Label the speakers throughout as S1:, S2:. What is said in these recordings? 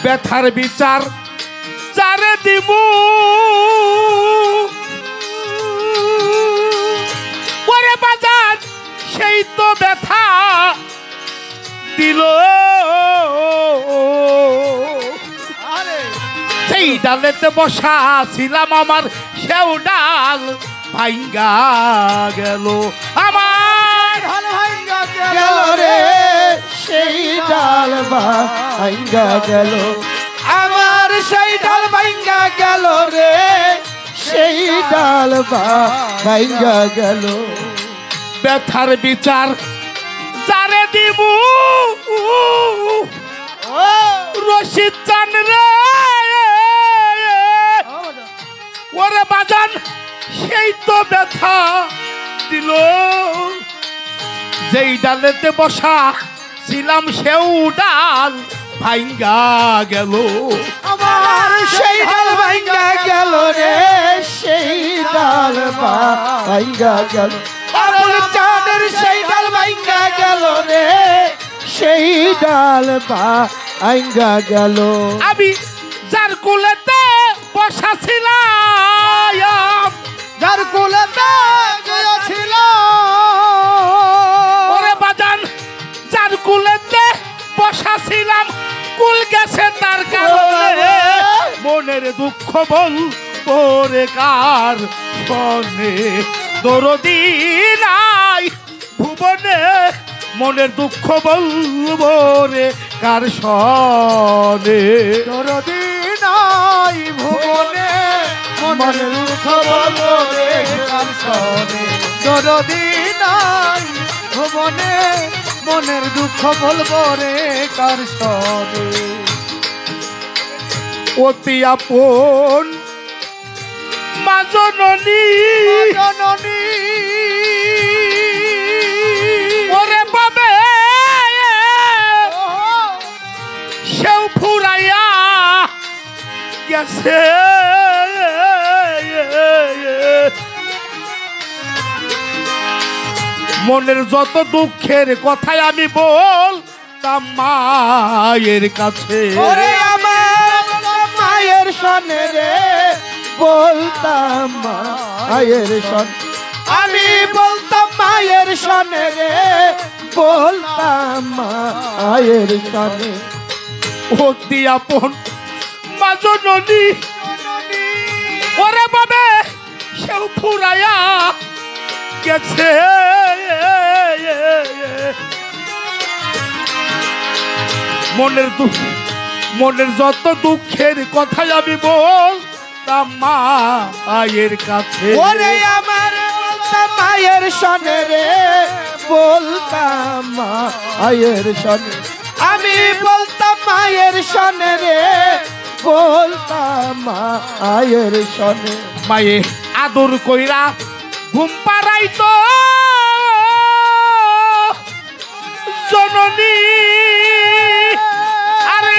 S1: ব্যথার বিচার যারে দিমু ওরে বাজার সেই তো ব্যথা দিল সেই ডালেতে বসা ছিলাম আমার সেও ডাল ভাঙ্গা গেল আমার
S2: ভাঙ্গা গেল রে সেই ডাল ভাঙ্গা গেল আমার সেই ডাল ভাঙ্গা গেল রে সেই ডাল ভাঙ্গা গেল
S1: ব্যথার বিচার যারে দিবু রশিদ চান রে ওরে বাজান সেই তো ব্যথা দিল যেই ডালেতে বসা ছিলাম সেও ডাল ভাঙ্গা গেল
S2: আমার সেই ডাল ভাঙ্গা গেল রে সেই ডাল ভাঙ্গা গেল আবুল চাঁদের সেই ডাল ভাঙ্গা গেল রে সেই ডাল ভাঙ্গা গেল
S1: আমি যার কুলেতে বসা ছিলাম
S2: যার কুলেতে গিয়েছিল
S1: ওরে বাজান যার কুলেতে বসা ছিলাম কুল গেছে তার কারণে মনের দুঃখ বল পরে কার সনে দরদি নাই ভুবনে মনের দুঃখ বলবো রে কার সনে
S2: দরদি নাই ভুবনে মনের দুঃখ বলবো রে কার সনে দরদি নাই ভুবনে মনের দুঃখ বলবো রে কার সনে
S1: অতি আপন মা জননী
S2: জননী
S1: ওরে পাবে সেও ফুরাইয়া গেছে মনের যত দুঃখের কথাই আমি বলতাম মায়ের কাছে
S2: ওরে আমার মায়ের সনে রে বলতাম মায়ের সনে আমি বলতাম মায়ের সনে রে বলতাম মায়ের সনে
S1: অতি আপন মা জননী ওরে বাবে সেও ফুরাইয়া গেছে মনের যত দুঃখের কথাই আমি বলতাম মায়ের কাছে
S2: ওরে আমার বলতাম মায়ের সনে রে বলতাম মায়ের সনে আমি বলতাম মায়ের সনে রে বলতাম মায়ের সনে
S1: মায়ে আদর কইরা ঘুম পাড়াইতো জননী আরে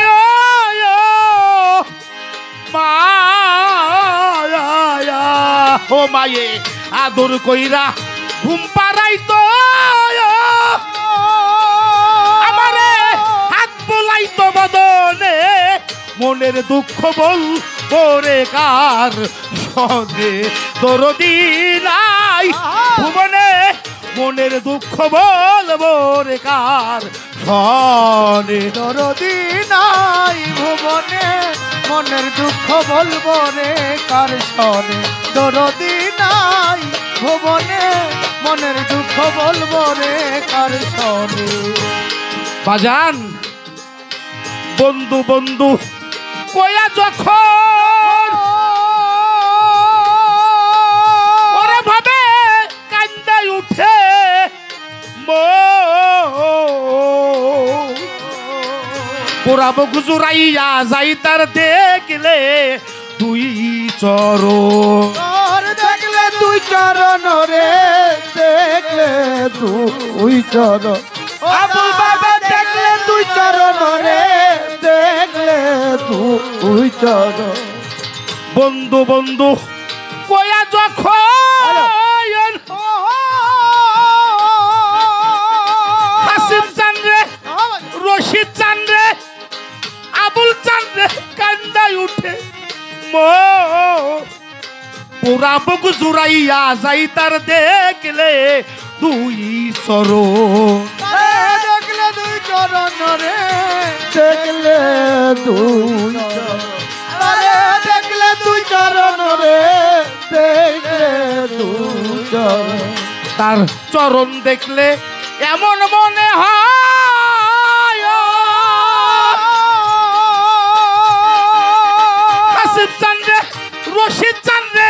S1: ও মায়ে আদর কইরা ঘুম পাড়াইতো আমারে হাত বোলাইতো বদনে মনের দুঃখ বল ওরে কার সনে দরদি নাই ভুবনে মনের দুঃখ বলবো রে কার সনে
S2: দরদি নাই ভুবনে মনের দুঃখ বলবো রে কার সনে দরদি নাই ভুবনে মনের দুঃখ বলবো রে কার সনে
S1: বাজান বন্ধু বন্ধু কয়া যখন ওরে ভাবে কান্দায় উঠে পোড়াব গুজুরাইয়া যাই তার দেখলে তুই চরণ
S2: দেখলে তুই চরণ রে দেখলে তুই চরণ আবুল বাবা দেখলে তুই চরণ রে দেখলে তুই চরণ
S1: বন্ধু বন্ধু কয়া যখন হাসিম চান রে রশিদ চান রে আবুল চান রে উঠে পুরা বুক জুড়াইয়া যাই তার দেখলে দুই চরণ
S2: দেখলে দুই চরণ রে দেখলে দুই আরে দেখলে দুই চরণ রে দেখলে দুই চরণ
S1: তার চরণ দেখলে এমন মনে হয় কাসিম চান্দে রশিদ চান্দে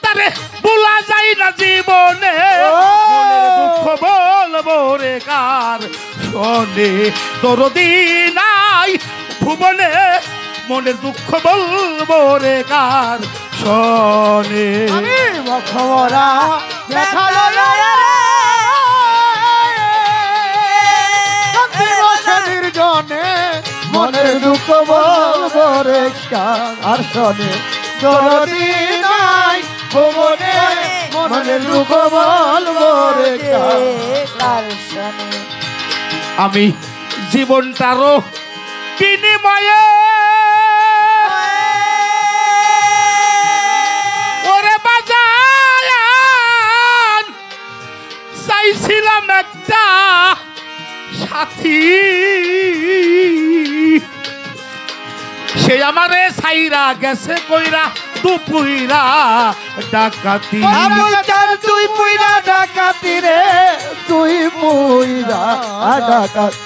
S1: তারে ভোলা যায় না জীবনে মনের দুঃখ বলবো রে কার শোনে দরদি নাই ভুবনে মনের দুঃখ বলবো রে কার শোনে
S2: আমি খবরা দেখালো নির্জনে মনের দুঃখ বলবো রে কার শোনে দরদি নাই ভুবনে মনের দুঃখ বলবো রে কার শোনে
S1: আমি জীবনটারও বিনিময়ে ওরে বাজান চাইছিলাম একটা সাথী সে আমারে সাইরা গেছে কইরা দুপুইরা ডাকাতি
S2: তুই পুইরা ডাকাতি রে তুই পুইরা ডাকাতি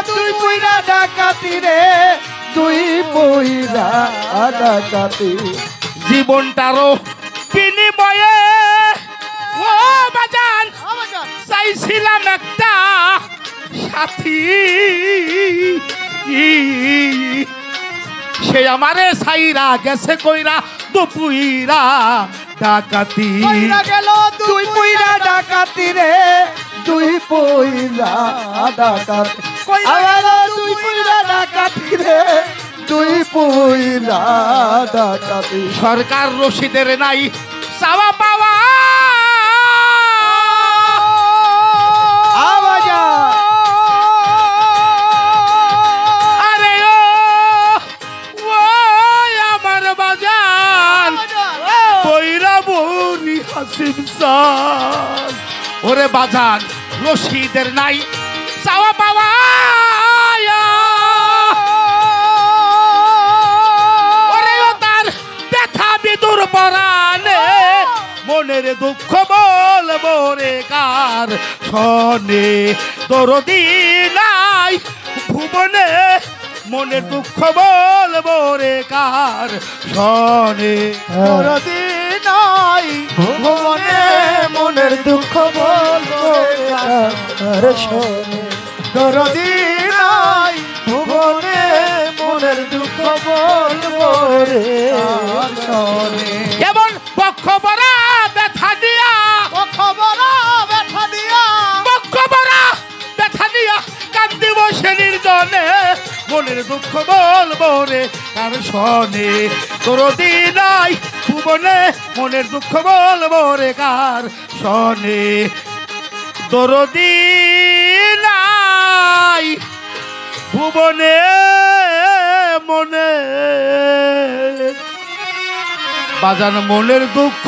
S2: তুই পুইরা ডাকাতি রে তুই পুইরা ডাকাতি
S1: জীবনটারও বিনিময়ে ও বাজান চাইছিলাম একটা সাথী সে আমারে সাইরা গেছে কইরা দুপুইরা ডাকাতি
S2: গেল তুই পুইরা ডাকাতি রে তুই পুইরা ডাকাতি তুই পুইরা ডাকাতি রে তুই পুইরা ডাকাতি
S1: সরকার রশিদের নাই চাওয়া পাওয়া আরে ও আমার বাজান বইরা বরি হাসিম সান ওরে বাজান রশিদের নাই চাওয়া পাওয়া ওরে ও তার ব্যথা বিদুর পরাণে মনের দুঃখ বলবো রে কার শোনে দরদি নাই ভুবনে মনের দুঃখ বলবো রে কার শোনে
S2: দরদি নাই ভুবনে মনের দুঃখ বলবো কার শোনে দরদি নাই ভুবনে মনের দুঃখ বলবো রে কার শোনে
S1: এমন পক্ষ বরা ব্যথা দিয়া কান্দি বসে নির্জনে মনের দুঃখ বলবো রে কার শোনে দরদি নাই ভুবনে মনের দুঃখ বলবো রে কার শোনে দরদি নাই ভুবনে মনে বাজান মনের দুঃখ